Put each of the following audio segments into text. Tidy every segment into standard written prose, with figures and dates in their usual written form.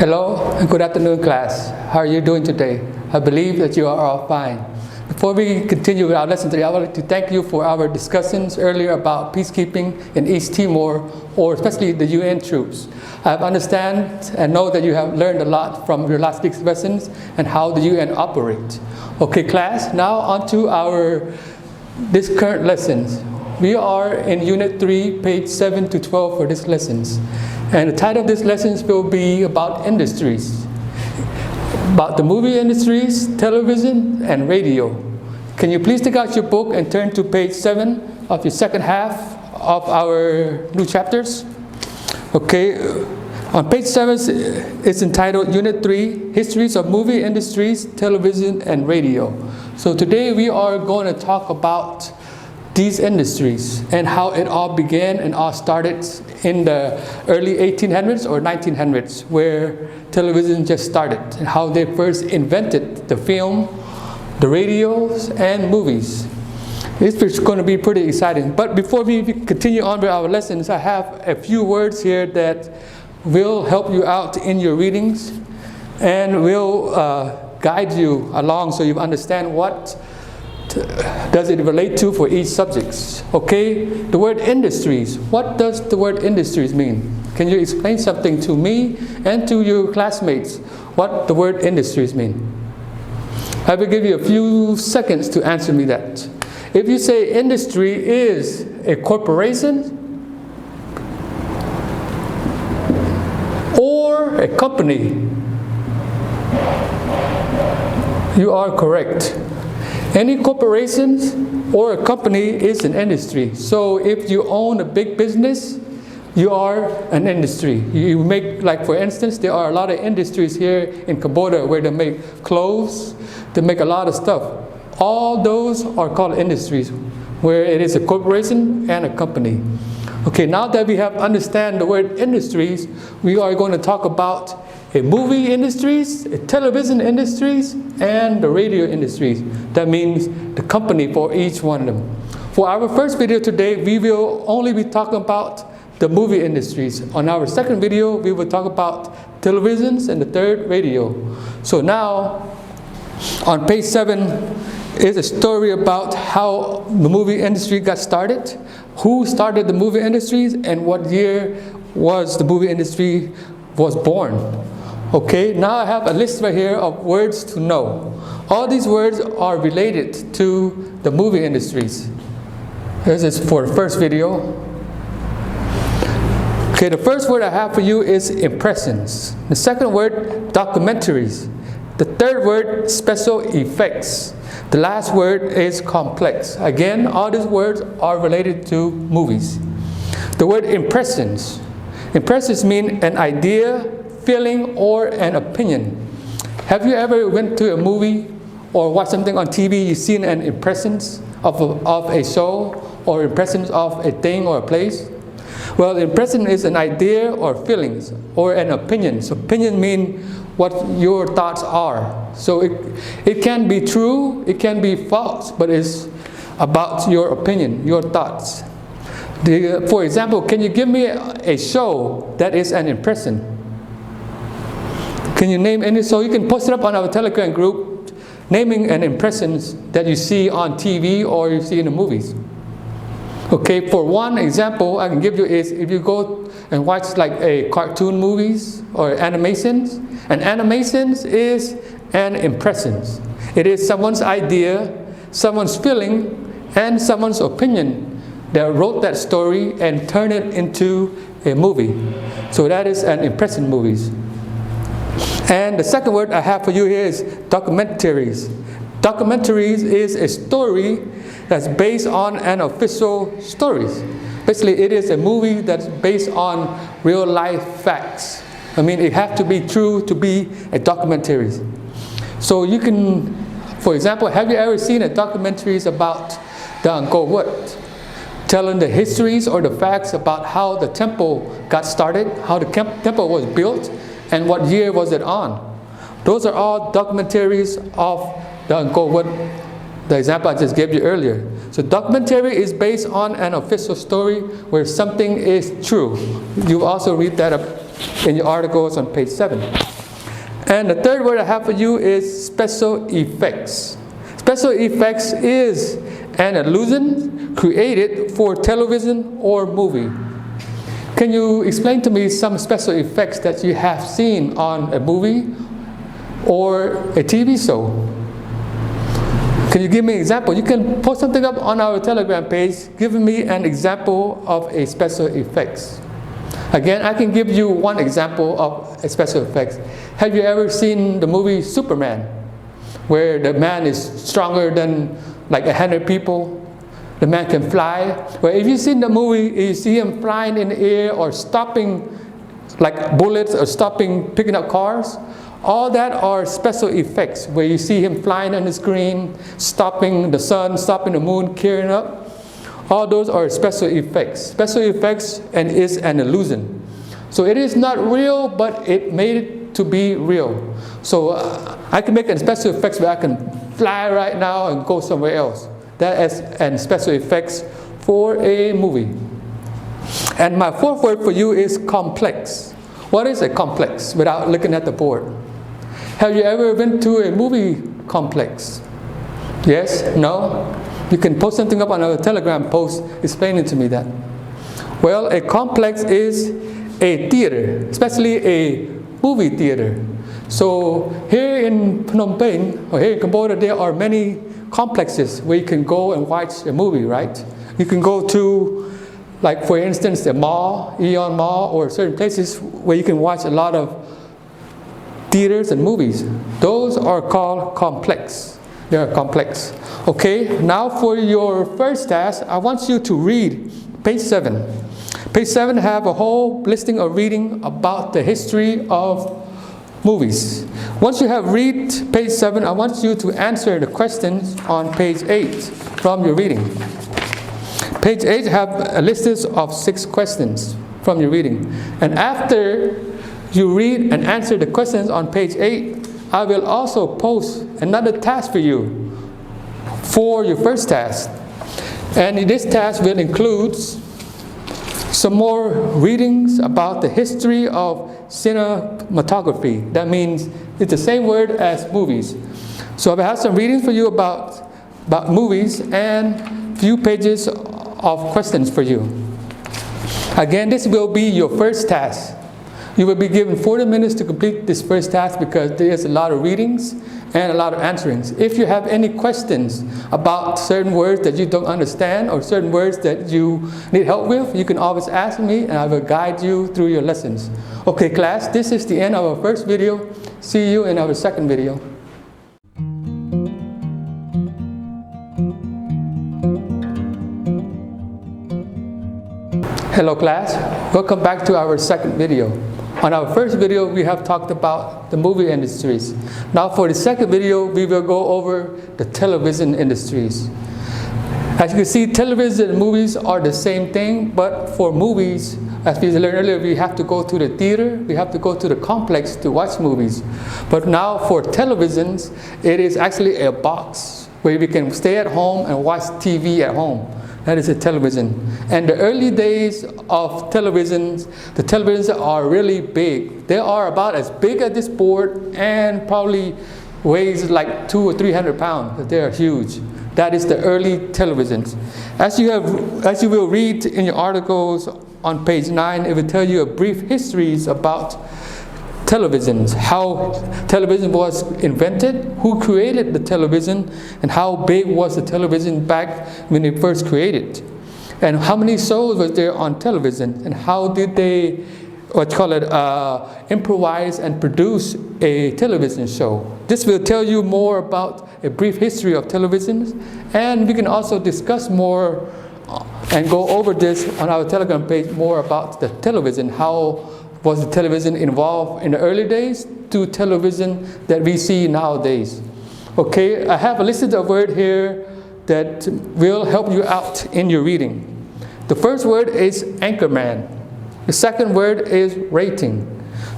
Hello and good afternoon, class. How are you doing today? I believe that you are all fine. Before we continue with our lesson today, I would like to thank you for our discussions earlier about peacekeeping in East Timor, or especially the UN troops. I understand and know that you have learned a lot from your last week's lessons and how the UN operates. Okay, class, now on to this current lessons. We are in Unit 3, page 7 to 12 for these lessons. And the title of these lessons will be about industries, about the movie industries, television, and radio. Can you please take out your book and turn to page 7 of your second half of our new chapters? Okay, on page 7 it's entitled Unit 3, Histories of Movie Industries, Television, and Radio. So today we are going to talk about these industries and how it all began and all started in the early 1800s or 1900s, where television just started, and how they first invented the film, the radios, and movies. This is going to be pretty exciting. But before we continue on with our lessons, I have a few words here that will help you out in your readings and will guide you along so you understand what does it relate to for each subject. Okay, the word industries. What does the word industries mean? Can you explain something to me and to your classmates what the word industries mean? I will give you a few seconds to answer me that. If you say industry is a corporation or a company, you are correct. Any corporations or a company is an industry. So if you own a big business, you are an industry. You make, like for instance, there are a lot of industries here in Cambodia where they make clothes, they make a lot of stuff. All those are called industries, where it is a corporation and a company. Okay, now that we have understand the word industries, we are going to talk about a movie industries, a television industries, and the radio industries. That means the company for each one of them. For our first video today, we will only be talking about the movie industries. On our second video, we will talk about televisions, and the third, radio. So now, on page 7 is a story about how the movie industry got started, who started the movie industries, and what year was the movie industry was born. Okay, now I have a list right here of words to know. All these words are related to the movie industries. This is for the first video. Okay, the first word I have for you is impressions. The second word, documentaries. The third word, special effects. The last word is complex. Again, all these words are related to movies. The word impressions. Impressions mean an idea, feeling, or an opinion. Have you ever went to a movie or watched something on TV, you've seen an impressions of a show or impressions of a thing or a place? Well, impression is an idea or feelings or an opinion. So opinion means what your thoughts are. So it can be true, it can be false, but it's about your opinion, your thoughts. For example, can you give me a show that is an impression? Can you name any? So you can post it up on our Telegram group, naming an impressions that you see on TV or you see in the movies. Okay, for one example I can give you is if you go and watch like a cartoon movies or animations. An animations is an impressions. It is someone's idea, someone's feeling, and someone's opinion that wrote that story and turned it into a movie. So that is an impression movies. And the second word I have for you here is documentaries. Documentaries is a story that's based on an official story. Basically, it is a movie that's based on real life facts. I mean, it has to be true to be a documentary. So you can, for example, have you ever seen a documentaries about the Angkor Wat, telling the histories or the facts about how the temple got started, how the temple was built, and what year was it on? Those are all documentaries of the Angkor Wat, the example I just gave you earlier. So documentary is based on an official story where something is true. You also read that up in your articles on page 7. And the third word I have for you is special effects. Special effects is an illusion created for television or movie. Can you explain to me some special effects that you have seen on a movie or a TV show? Can you give me an example? You can post something up on our Telegram page giving me an example of a special effects. Again, I can give you one example of a special effects. Have you ever seen the movie Superman, where the man is stronger than like 100 people? The man can fly. Well, if you've seen the movie, you see him flying in the air or stopping like bullets or picking up cars. All that are special effects, where you see him flying on the screen, stopping the sun, stopping the moon, carrying up. All those are special effects. Special effects and is an illusion. So it is not real, but it made it to be real. So I can make a special effects where I can fly right now and go somewhere else. That is an special effects for a movie. And my fourth word for you is complex. What is a complex without looking at the board? Have you ever been to a movie complex? Yes? No? You can post something up on our Telegram post explaining to me that. Well, a complex is a theater, especially a movie theater. So here in Phnom Penh, or here in Cambodia, there are many complexes where you can go and watch a movie, right? You can go to, like for instance, the mall, Eon Mall, or certain places where you can watch a lot of theaters and movies. Those are called complex. They are complex. Okay, now for your first task, I want you to read page 7. Page 7 have a whole listing of reading about the history of movies. Once you have read page 7, I want you to answer the questions on page 8 from your reading. Page 8 have a list of 6 questions from your reading. And after you read and answer the questions on page 8, I will also post another task for you for your first task. And this task will include some more readings about the history of cinematography. That means it's the same word as movies. So I have some readings for you about movies and few pages of questions for you. Again, this will be your first task. You will be given 40 minutes to complete this first task because there's a lot of readings and a lot of answerings. If you have any questions about certain words that you don't understand or certain words that you need help with, you can always ask me and I will guide you through your lessons. Okay class, this is the end of our first video. See you in our second video. Hello class, welcome back to our second video. On our first video, we have talked about the movie industries. Now for the second video, we will go over the television industries. As you can see, television and movies are the same thing, but for movies, as we learned earlier, we have to go to the theater, we have to go to the complex to watch movies. But now for televisions, it is actually a box where we can stay at home and watch TV at home. That is a television. And the early days of televisions, the televisions are really big. They are about as big as this board and probably weighs like 200 or 300 pounds. They are huge. That is the early televisions. As you will read in your articles on page 9, it will tell you a brief histories about televisions, how television was invented, who created the television, and how big was the television back when it first created, and how many shows was there on television, and how did they, improvise and produce a television show. This will tell you more about a brief history of televisions, and we can also discuss more and go over this on our Telegram page more about the television, how was the television involved in the early days to television that we see nowadays. Okay, I have a list of words here that will help you out in your reading. The first word is anchorman. The second word is rating.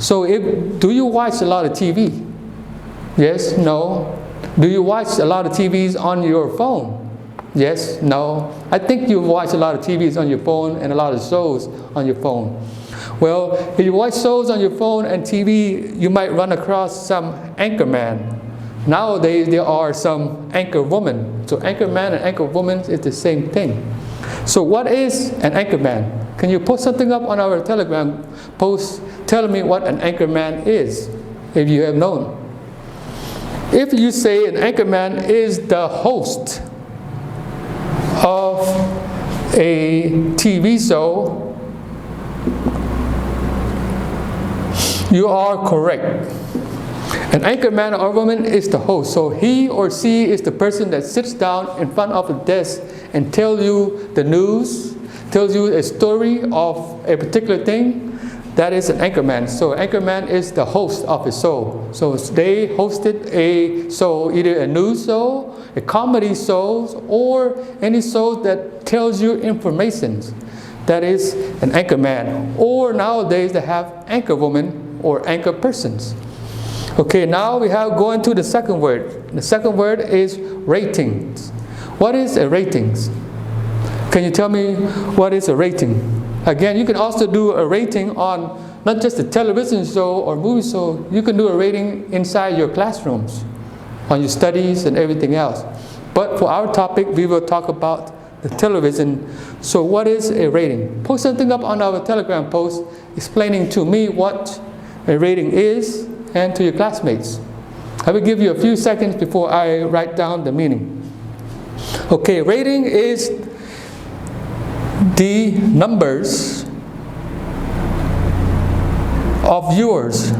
So do you watch a lot of TV? Yes, no. Do you watch a lot of TVs on your phone? Yes, no. I think you watch a lot of TVs on your phone and a lot of shows on your phone. Well, if you watch shows on your phone and TV, you might run across some anchor man. Nowadays, there are some anchor women. So anchor man and anchor woman is the same thing. So what is an anchor man? Can you post something up on our Telegram post telling me what an anchor man is, if you have known? If you say an anchor man is the host of a TV show, you are correct. An anchor man or woman is the host. So he or she is the person that sits down in front of a desk and tells you the news, tells you a story of a particular thing. That is an anchor man. So anchor man is the host of a show. So they hosted a show, either a news show, a comedy show, or any show that tells you information. That is an anchor man. Or nowadays they have anchor woman or anchor persons. Okay, now we have going to the second word. The second word is ratings. What is a ratings? Can you tell me what is a rating? Again, you can also do a rating on not just a television show or movie show. You can do a rating inside your classrooms, on your studies and everything else. But for our topic, we will talk about the television. So what is a rating? Post something up on our Telegram post explaining to me what a rating is and to your classmates. I will give you a few seconds before I write down the meaning. Okay, rating is the numbers of viewers.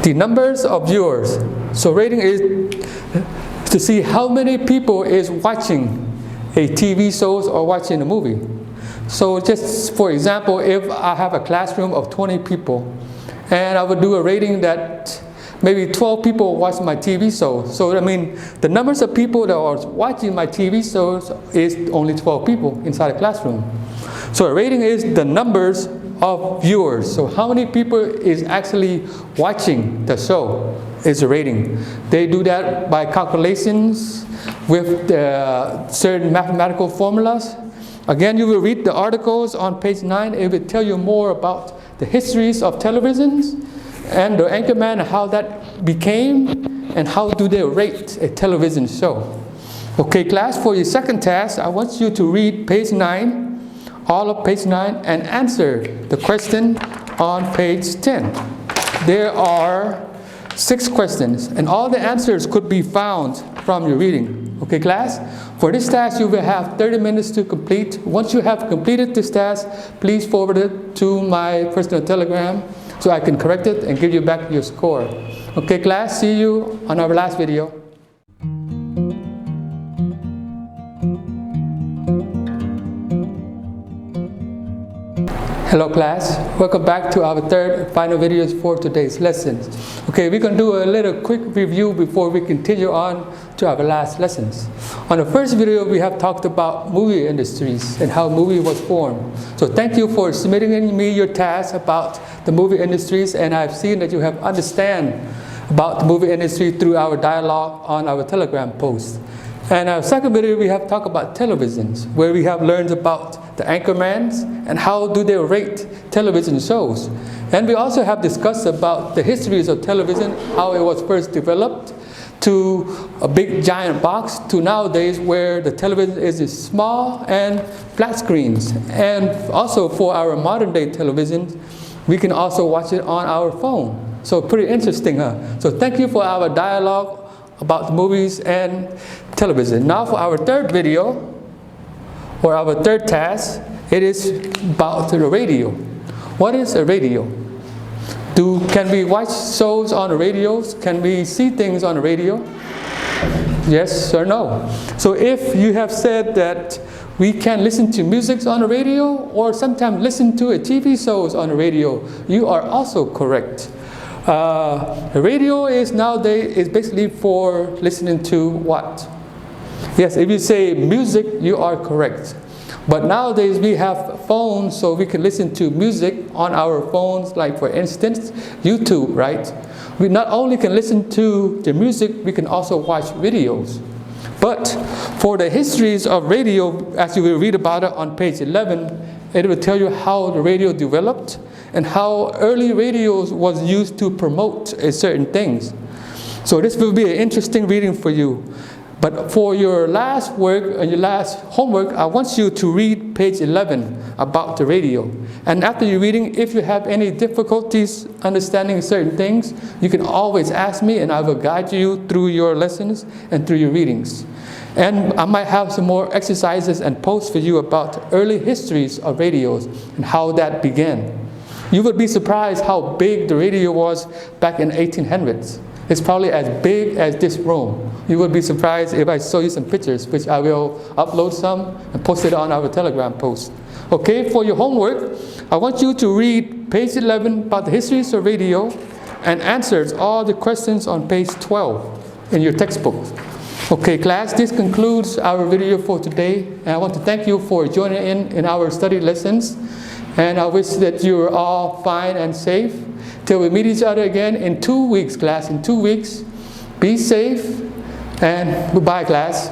The numbers of viewers. So rating is to see how many people is watching a TV show or watching a movie. So just for example, if I have a classroom of 20 people and I would do a rating that maybe 12 people watch my TV show. So I mean, the numbers of people that are watching my TV shows is only 12 people inside a classroom. So a rating is the numbers of viewers. So how many people is actually watching the show is a rating. They do that by calculations with certain mathematical formulas. Again, you will read the articles on page 9. It will tell you more about the histories of televisions and the anchorman and how that became and how do they rate a television show. Okay, class, for your second task, I want you to read page 9, all of page 9, and answer the question on page 10. There are 6 questions, and all the answers could be found from your reading. Okay, class? For this task, you will have 30 minutes to complete. Once you have completed this task, please forward it to my personal Telegram so I can correct it and give you back your score. Okay, class? See you on our last video. Hello class, welcome back to our third and final videos for today's lessons. Okay, we're going to do a little quick review before we continue on to our last lessons. On the first video, we have talked about movie industries and how movie was formed. So thank you for submitting me your tasks about the movie industries, and I've seen that you have understand about the movie industry through our dialogue on our Telegram post. And our second video, we have talked about televisions, where we have learned about the anchormans and how do they rate television shows. And we also have discussed about the histories of television, how it was first developed to a big giant box to nowadays where the television is small and flat screens. And also for our modern day television, we can also watch it on our phone. So pretty interesting, huh? So thank you for our dialogue about movies and television. Now for our third video, or our third task, it is about the radio. What is a radio? Can we watch shows on the radios? Can we see things on the radio? Yes or no? So if you have said that we can listen to music on the radio or sometimes listen to a TV shows on the radio, you are also correct. The radio is nowadays is basically for listening to what? Yes, if you say music, you are correct. But nowadays we have phones, so we can listen to music on our phones, like for instance, YouTube, right? We not only can listen to the music, we can also watch videos. But for the histories of radio, as you will read about it on page 11, it will tell you how the radio developed and how early radios was used to promote certain things. So this will be an interesting reading for you. But for your last work and your last homework, I want you to read page 11 about the radio. And after you're reading, if you have any difficulties understanding certain things, you can always ask me and I will guide you through your lessons and through your readings. And I might have some more exercises and posts for you about early histories of radios and how that began. You would be surprised how big the radio was back in 1800s. It's probably as big as this room. You would be surprised if I show you some pictures, which I will upload some and post it on our Telegram post. Okay, for your homework, I want you to read page 11 about the histories of radio and answers all the questions on page 12 in your textbook. Okay, class, this concludes our video for today. And I want to thank you for joining in our study lessons. And I wish that you are all fine and safe. Till we meet each other again in 2 weeks, class. In 2 weeks, be safe and goodbye, class.